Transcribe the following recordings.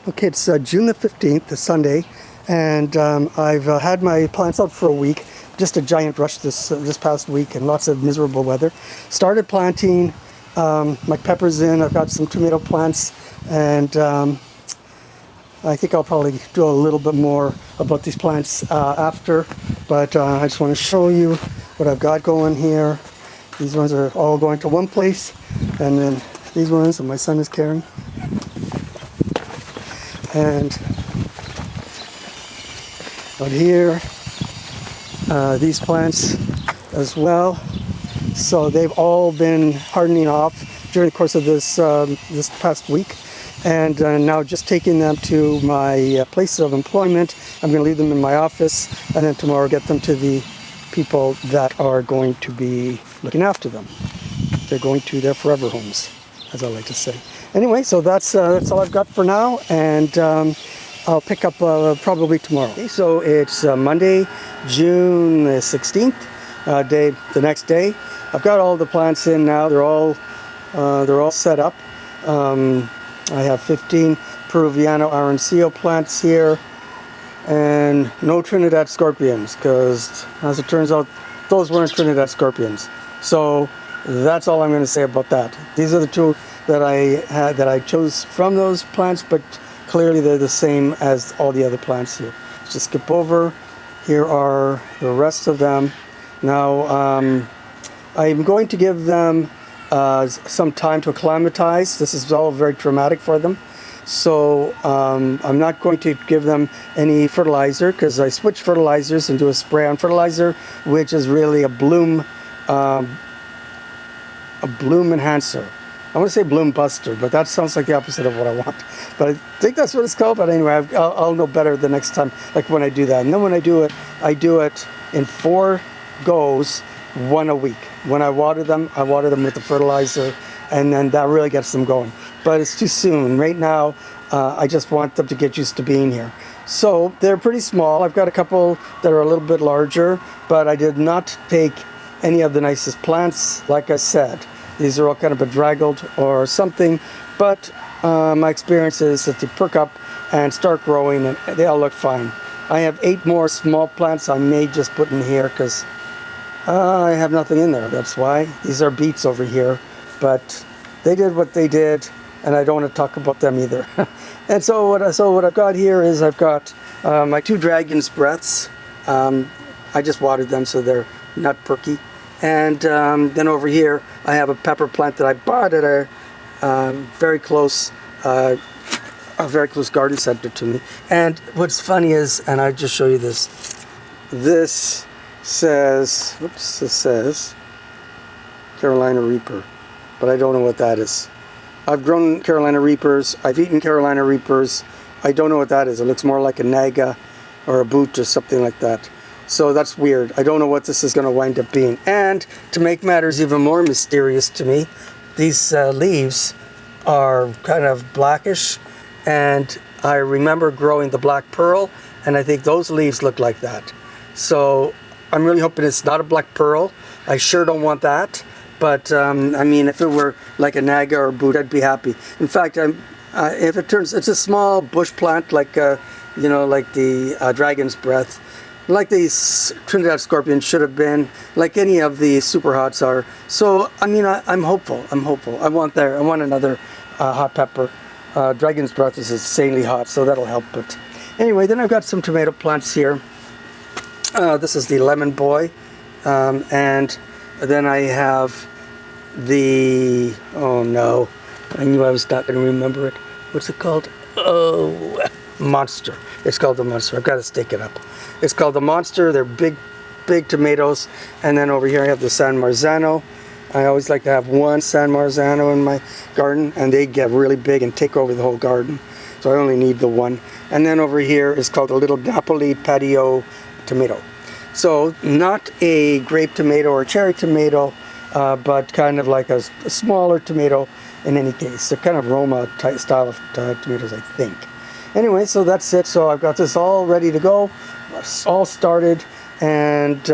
Okay, it's June the 15th, the Sunday, and I've had my plants out for a week. Just a giant rush this past week and lots of miserable weather. Started planting my peppers in. I've got some tomato plants, and I think I'll probably do a little bit more about these plants after, but I just want to show you what I've got going here. These ones are all going to one place, and then these ones that my son is carrying. And out here, these plants as well. So they've all been hardening off during the course of this past week, and now just taking them to my place of employment. I'm going to leave them in my office, and then tomorrow get them to the people that are going to be looking after them. They're going to their forever homes, as I like to say. Anyway, so that's all I've got for now, and I'll pick up probably tomorrow. Okay, so it's Monday, June the 16th, the next day. I've got all the plants in now. They're all set up. I have 15 Peruviano Arancillo plants here, and no Trinidad scorpions, because as it turns out, those weren't Trinidad scorpions. So that's all I'm going to say about that. These are the two that I chose from those plants, but clearly they're the same as all the other plants here. Let's just skip over. Here are the rest of them. Now I'm going to give them some time to acclimatize. This is all very traumatic for them. So I'm not going to give them any fertilizer, because I switch fertilizers and do a spray on fertilizer, which is really a bloom enhancer. I want to say bloom buster, but that sounds like the opposite of what I want. But I think that's what it's called. But anyway, I'll know better the next time, like when I do that. And then when I do it in 4 goes, 1 a week. When I water them with the fertilizer, and then that really gets them going. But it's too soon. Right now, I just want them to get used to being here. So they're pretty small. I've got a couple that are a little bit larger, but I did not take any of the nicest plants, like I said. These are all kind of bedraggled or something, but my experience is that they perk up and start growing, and they all look fine. I have 8 more small plants I may just put in here, because I have nothing in there. That's why. These are beets over here, but they did what they did, and I don't want to talk about them either. And so what I've got here is I've got my 2 dragon's breaths. I just watered them so they're not perky. And then over here, I have a pepper plant that I bought at a very close garden center to me. And what's funny is, and I just show you this. This says, oops, it says Carolina Reaper, but I don't know what that is. I've grown Carolina Reapers. I've eaten Carolina Reapers. I don't know what that is. It looks more like a naga or a boot or something like that. So that's weird. I don't know what this is going to wind up being. And to make matters even more mysterious to me, these leaves are kind of blackish, and I remember growing the black pearl, and I think those leaves look like that. So I'm really hoping it's not a black pearl. I sure don't want that. But I mean, if it were like a naga or a boot, I'd be happy. In fact, if it turns, it's a small bush plant, like like the dragon's breath. Like these Trinidad scorpions should have been, like any of the super hots are. So I mean, I'm hopeful. I want another hot pepper. Dragon's breath is insanely hot, so that'll help. But anyway, then I've got some tomato plants here. This is the lemon boy, and then I have the, oh no, I knew I was not going to remember it. What's it called? Oh, Monster. It's called the Monster. I've got to stake it up. It's called the Monster. They're big tomatoes. And then over here I have the San Marzano. I always like to have one San Marzano in my garden, and they get really big and take over the whole garden. So I only need the one. And then over here is called a little Napoli patio tomato. So not a grape tomato or cherry tomato, but kind of like a smaller tomato in any case. They're kind of Roma type style of tomatoes, I think. Anyway, so that's it. So I've got this all ready to go, all started, and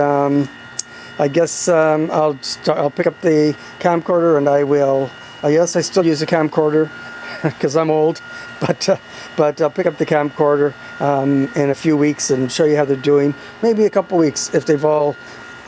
I guess I'll pick up the camcorder, and I will. Yes, I still use a camcorder because I'm old, but I'll pick up the camcorder in a few weeks and show you how they're doing. Maybe a couple weeks if they've all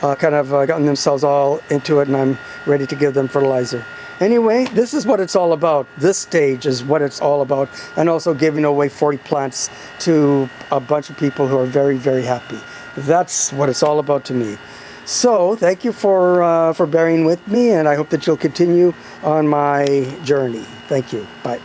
kind of gotten themselves all into it and I'm ready to give them fertilizer. Anyway, this is what it's all about. This stage is what it's all about, and also giving away 40 plants to a bunch of people who are very, very happy. That's what it's all about to me. So thank you for bearing with me, and I hope that you'll continue on my journey. Thank you. Bye.